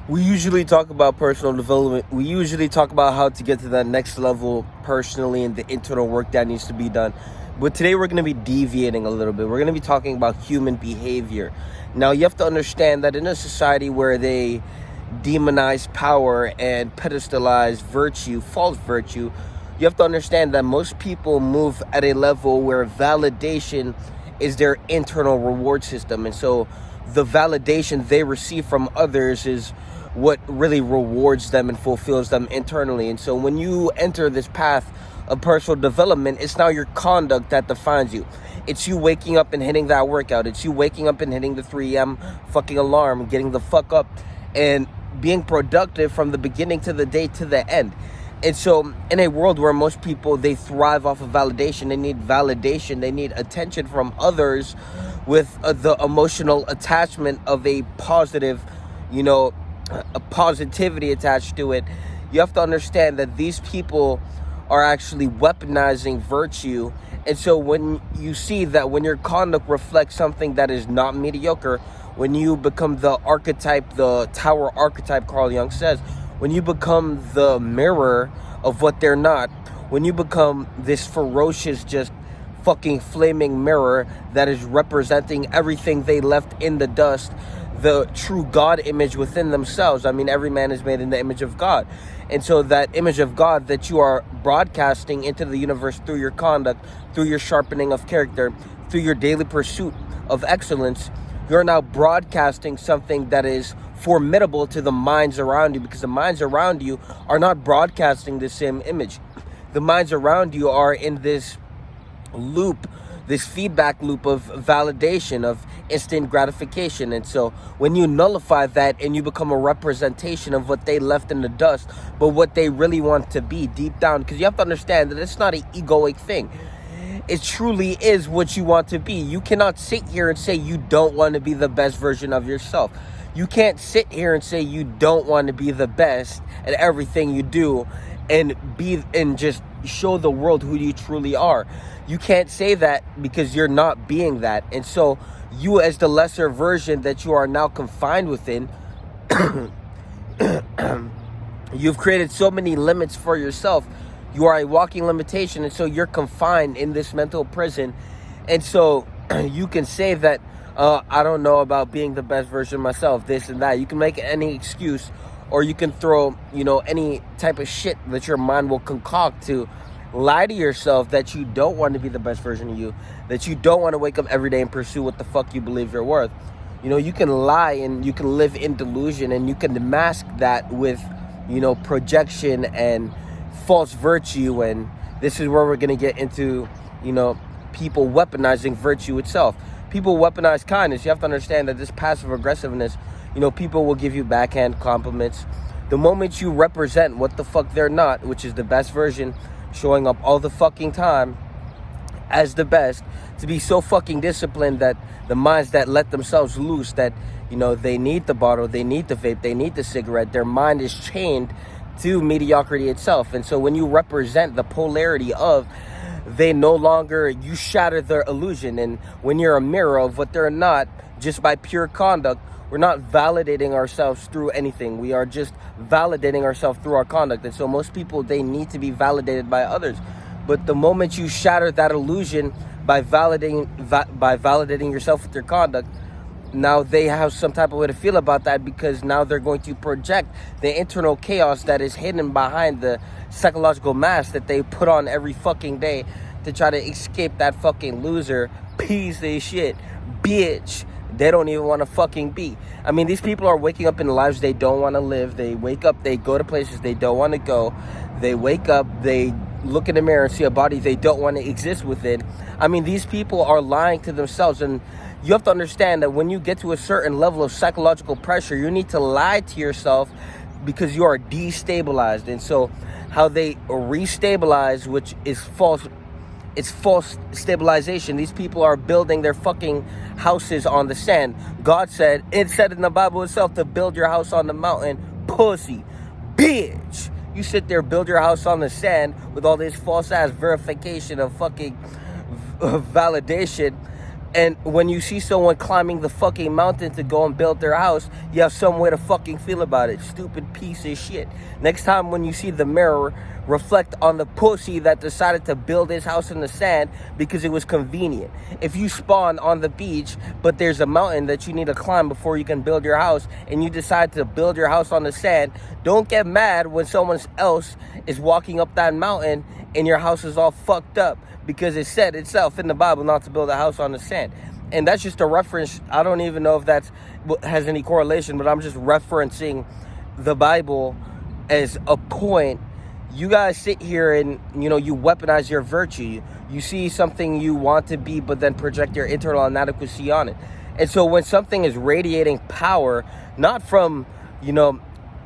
We usually talk about personal development. We usually talk about how to get to that next level personally and the internal work that needs to be done. But today we're going to be deviating a little bit. We're going to be talking about human behavior. Now, you have to understand that in a society where they demonize power and pedestalize virtue, false virtue, you have to understand that most people move at a level where validation is their internal reward system. And so the validation they receive from others is what really rewards them and fulfills them internally. And so when you enter this path of personal development, it's now your conduct that defines you. It's you waking up and hitting that workout. It's you waking up and hitting the 3 a.m. fucking alarm, getting the fuck up and being productive from the beginning to the day to the end. And so in a world where most people, they thrive off of validation, they need attention from others with the emotional attachment of a positive, a positivity attached to it. You have to understand that these people are actually weaponizing virtue. And so when you see that when your conduct reflects something that is not mediocre, when you become the archetype, the tower archetype, Carl Jung says, when you become the mirror of what they're not, when you become this ferocious, just fucking flaming mirror that is representing everything they left in the dust, the true God image within themselves. I mean, every man is made in the image of God. And so that image of God that you are broadcasting into the universe through your conduct, through your sharpening of character, through your daily pursuit of excellence, you're now broadcasting something that is formidable to the minds around you, because the minds around you are not broadcasting the same image. The minds around you are in this loop, this feedback loop of validation, of instant gratification. And so when you nullify that and you become a representation of what they left in the dust, but what they really want to be deep down, because you have to understand that it's not an egoic thing. It truly is what you want to be. You cannot sit here and say you don't want to be the best version of yourself. You can't sit here and say you don't want to be the best at everything you do and just show the world who you truly are. You can't say that because you're not being that. And so you, as the lesser version that you are now confined within, you've created so many limits for yourself. You are a walking limitation, and so you're confined in this mental prison. And so you can say that, I don't know about being the best version of myself, this and that. You can make any excuse, or you can throw, any type of shit that your mind will concoct to lie to yourself that you don't want to be the best version of you, that you don't want to wake up every day and pursue what the fuck you believe you're worth. You can lie and you can live in delusion, and you can mask that with, projection and false virtue. And this is where we're going to get into, people weaponizing virtue itself. People weaponize kindness. You have to understand that this passive aggressiveness, people will give you backhand compliments. The moment you represent what the fuck they're not, which is the best version, showing up all the fucking time as the best, to be so fucking disciplined that the minds that let themselves loose, that, they need the bottle, they need the vape, they need the cigarette, their mind is chained to mediocrity itself. And so when you represent the polarity of, they no longer, you shatter their illusion. And when you're a mirror of what they're not, just by pure conduct, we're not validating ourselves through anything. We are just validating ourselves through our conduct. And so most people, they need to be validated by others. But the moment you shatter that illusion by validating yourself with your conduct, now they have some type of way to feel about that, because now they're going to project the internal chaos that is hidden behind the psychological mask that they put on every fucking day to try to escape that fucking loser piece of shit bitch they don't even want to fucking be. I mean, these people are waking up in lives they don't want to live. They wake up, they go to places they don't want to go. They wake up, they look in the mirror and see a body they don't want to exist within. I mean, these people are lying to themselves. And you have to understand that when you get to a certain level of psychological pressure, you need to lie to yourself because you are destabilized. And so how they restabilize, which is false, it's false stabilization. These people are building their fucking houses on the sand. God said, it said in the Bible itself, to build your house on the mountain. Pussy, bitch. You sit there, build your house on the sand with all this false ass verification of fucking validation. And when you see someone climbing the fucking mountain to go and build their house, you have some way to fucking feel about it. Stupid piece of shit. Next time when you see the mirror, reflect on the pussy that decided to build his house in the sand because it was convenient. If you spawn on the beach, but there's a mountain that you need to climb before you can build your house, and you decide to build your house on the sand, don't get mad when someone else is walking up that mountain and your house is all fucked up, because it said itself in the Bible not to build a house on the sand. And that's just a reference. I don't even know if that has any correlation, but I'm just referencing the Bible as a point. You guys sit here and, you weaponize your virtue. You see something you want to be, but then project your internal inadequacy on it. And so when something is radiating power, not from,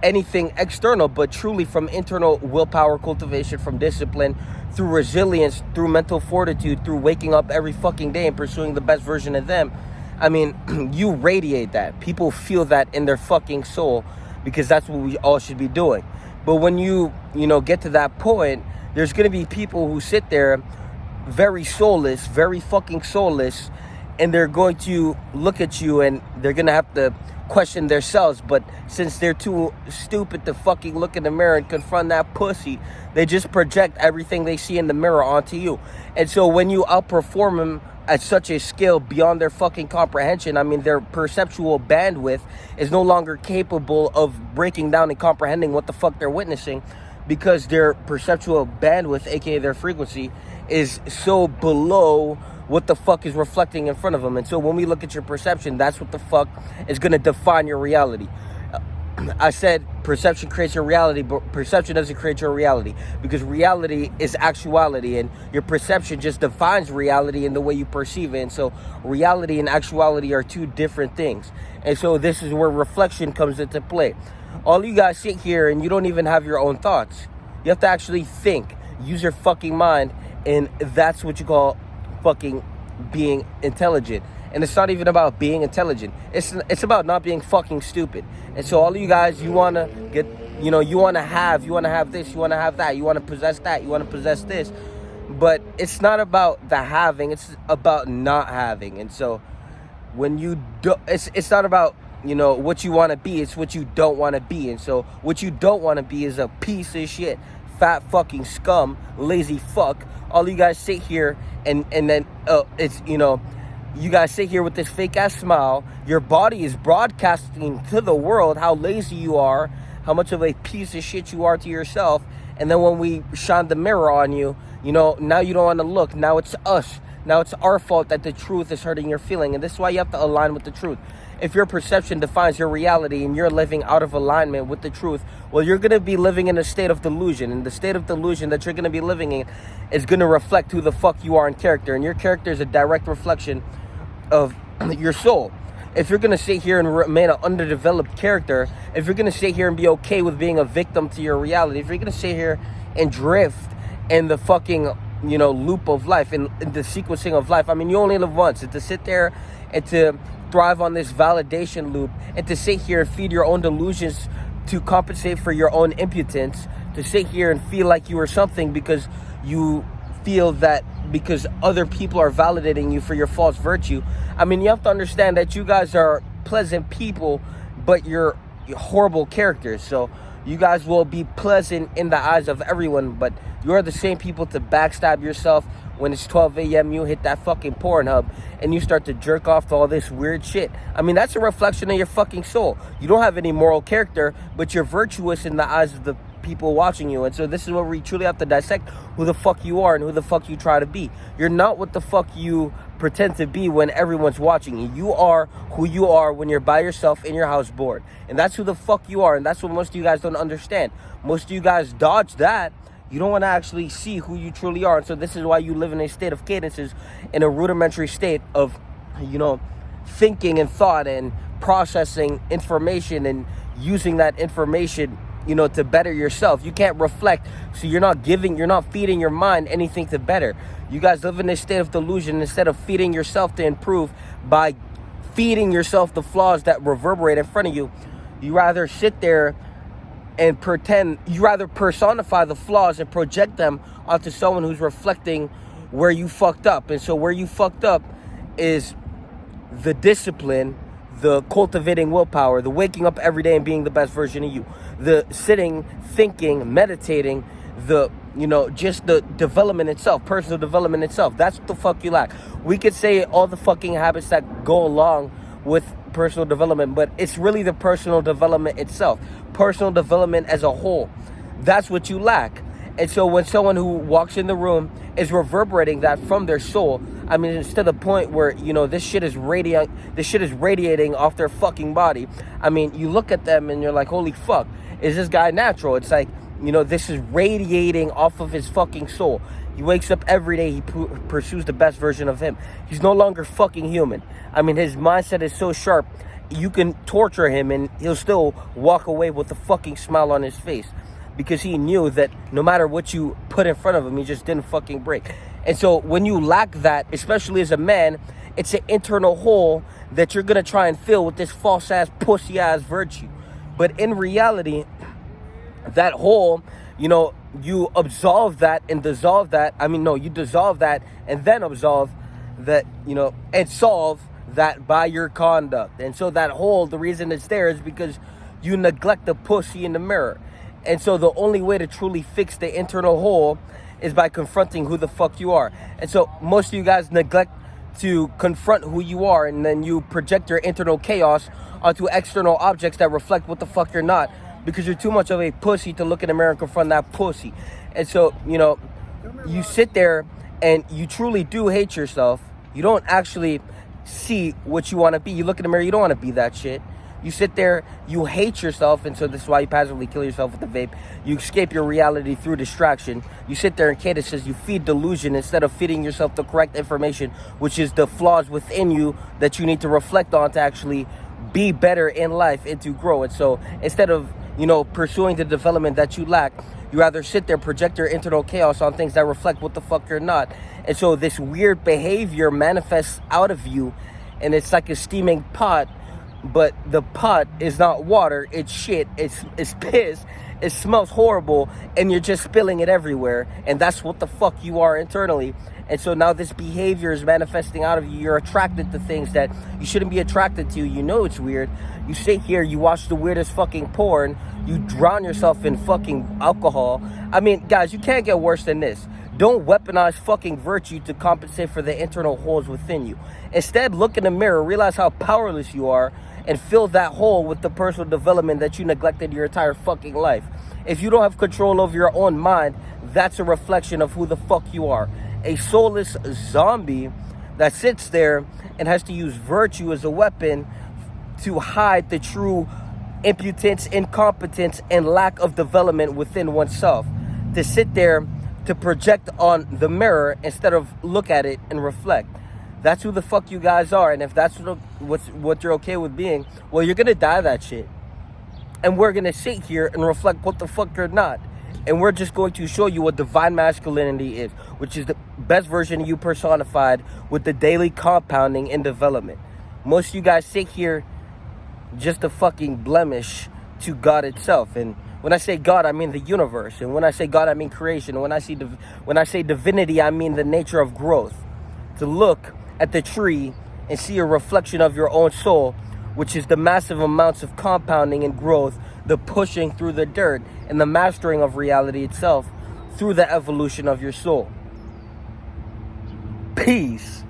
anything external, but truly from internal willpower cultivation, from discipline, through resilience, through mental fortitude, through waking up every fucking day and pursuing the best version of them, I mean, you radiate that. People feel that in their fucking soul, because that's what we all should be doing. But when you get to that point, there's going to be people who sit there very soulless, very fucking soulless, and they're going to look at you and they're going to have to question themselves. But since they're too stupid to fucking look in the mirror and confront that pussy, they just project everything they see in the mirror onto you. And so when you outperform them at such a scale beyond their fucking comprehension, I mean, their perceptual bandwidth is no longer capable of breaking down and comprehending what the fuck they're witnessing, because their perceptual bandwidth, aka their frequency, is so below what the fuck is reflecting in front of them. And so when we look at your perception, that's what the fuck is going to define your reality. I said perception creates your reality, but perception doesn't create your reality, because reality is actuality, and your perception just defines reality in the way you perceive it. And so reality and actuality are two different things. And so this is where reflection comes into play. All you guys sit here and you don't even have your own thoughts. You have to actually think, use your fucking mind, and that's what you call fucking being intelligent. And it's not even about being intelligent. It's about not being fucking stupid. And so all of you guys, you want to get, you want to have this, you want to have that, you want to possess that, you want to possess this. But it's not about the having, it's about not having. And so when you do, it's not about, what you want to be, it's what you don't want to be. And so what you don't want to be is a piece of shit, fat fucking scum, lazy fuck. All you guys sit here and then it's, you guys sit here with this fake ass smile. Your body is broadcasting to the world how lazy you are, how much of a piece of shit you are to yourself. And then when we shine the mirror on you, now you don't want to look. Now it's us. Now it's our fault that the truth is hurting your feeling. And this is why you have to align with the truth. If your perception defines your reality and you're living out of alignment with the truth, well, you're going to be living in a state of delusion. And the state of delusion that you're going to be living in is going to reflect who the fuck you are in character. And your character is a direct reflection of your soul. If you're going to sit here and remain an underdeveloped character, if you're going to sit here and be okay with being a victim to your reality, if you're going to sit here and drift in the fucking, loop of life, in the sequencing of life, I mean, you only live once. And to sit there and to thrive on this validation loop, and to sit here and feed your own delusions to compensate for your own impotence, to sit here and feel like you are something because you feel that because other people are validating you for your false virtue. I mean, you have to understand that you guys are pleasant people, but you're horrible characters. So you guys will be pleasant in the eyes of everyone, but you're the same people to backstab yourself when it's 12 a.m. You hit that fucking Pornhub and you start to jerk off to all this weird shit. I mean, that's a reflection of your fucking soul. You don't have any moral character, but you're virtuous in the eyes of the people watching you. And so this is where we truly have to dissect who the fuck you are and who the fuck you try to be. You're not what the fuck you pretend to be when everyone's watching you. You are who you are when you're by yourself in your house bored. And that's who the fuck you are. And that's what most of you guys don't understand. Most of you guys dodge that. You don't want to actually see who you truly are. And so this is why you live in a state of cadences, in a rudimentary state of, thinking and thought and processing information and using that information, to better yourself. You can't reflect. So you're not feeding your mind anything to better. You guys live in this state of delusion instead of feeding yourself to improve by feeding yourself the flaws that reverberate in front of you. You rather sit there and you rather personify the flaws and project them onto someone who's reflecting where you fucked up. And so where you fucked up is the discipline, the cultivating willpower, the waking up every day and being the best version of you, the sitting, thinking, meditating, the, just the development itself, personal development itself. That's what the fuck you lack. We could say all the fucking habits that go along with personal development, but it's really the personal development itself, personal development as a whole. That's what you lack. And so when someone who walks in the room is reverberating that from their soul, I mean, it's to the point where, this shit is radiating off their fucking body. I mean, you look at them and you're like, holy fuck, is this guy natural? It's like, this is radiating off of his fucking soul. He wakes up every day, he pursues the best version of him. He's no longer fucking human. I mean, his mindset is so sharp, you can torture him and he'll still walk away with a fucking smile on his face, because he knew that no matter what you put in front of him, he just didn't fucking break. And so when you lack that, especially as a man, it's an internal hole that you're going to try and fill with this false-ass, pussy-ass virtue. But in reality, that hole, you absolve that and dissolve that. I mean, no, you dissolve that and then absolve that, and solve that by your conduct. And so that hole, the reason it's there is because you neglect the pussy in the mirror. And so the only way to truly fix the internal hole is by confronting who the fuck you are. And so most of you guys neglect to confront who you are, and then you project your internal chaos onto external objects that reflect what the fuck you're not, because you're too much of a pussy to look in the mirror and confront that pussy. And so, you sit there and you truly do hate yourself. You don't actually see what you want to be. You look in the mirror, you don't want to be that shit. You sit there, you hate yourself, and so this is why you passively kill yourself with the vape. You escape your reality through distraction. You sit there, and Kata says you feed delusion instead of feeding yourself the correct information, which is the flaws within you that you need to reflect on to actually be better in life and to grow. And so instead of, pursuing the development that you lack, you rather sit there, project your internal chaos on things that reflect what the fuck you're not. And so this weird behavior manifests out of you, and it's like a steaming pot. But the pot is not water, it's shit, it's piss, it smells horrible, and you're just spilling it everywhere. And that's what the fuck you are internally. And so now this behavior is manifesting out of you. You're attracted to things that you shouldn't be attracted to. You know it's weird. You sit here, you watch the weirdest fucking porn, you drown yourself in fucking alcohol. I mean, guys, you can't get worse than this. Don't weaponize fucking virtue to compensate for the internal holes within you. Instead, look in the mirror, realize how powerless you are, and fill that hole with the personal development that you neglected your entire fucking life. If you don't have control over your own mind, that's a reflection of who the fuck you are. A soulless zombie that sits there and has to use virtue as a weapon to hide the true impotence, incompetence, and lack of development within oneself. To sit there to project on the mirror instead of look at it and reflect. That's who the fuck you guys are. And if that's what you're okay with being, well, you're gonna die that shit. And we're gonna sit here and reflect what the fuck you're not. And we're just going to show you what divine masculinity is, which is the best version of you personified with the daily compounding and development. Most of you guys sit here just a fucking blemish to God itself. And when I say God, I mean the universe. And when I say God, I mean creation. And when I say divinity, I mean the nature of growth. To look at the tree and see a reflection of your own soul, which is the massive amounts of compounding and growth, the pushing through the dirt, and the mastering of reality itself through the evolution of your soul. Peace.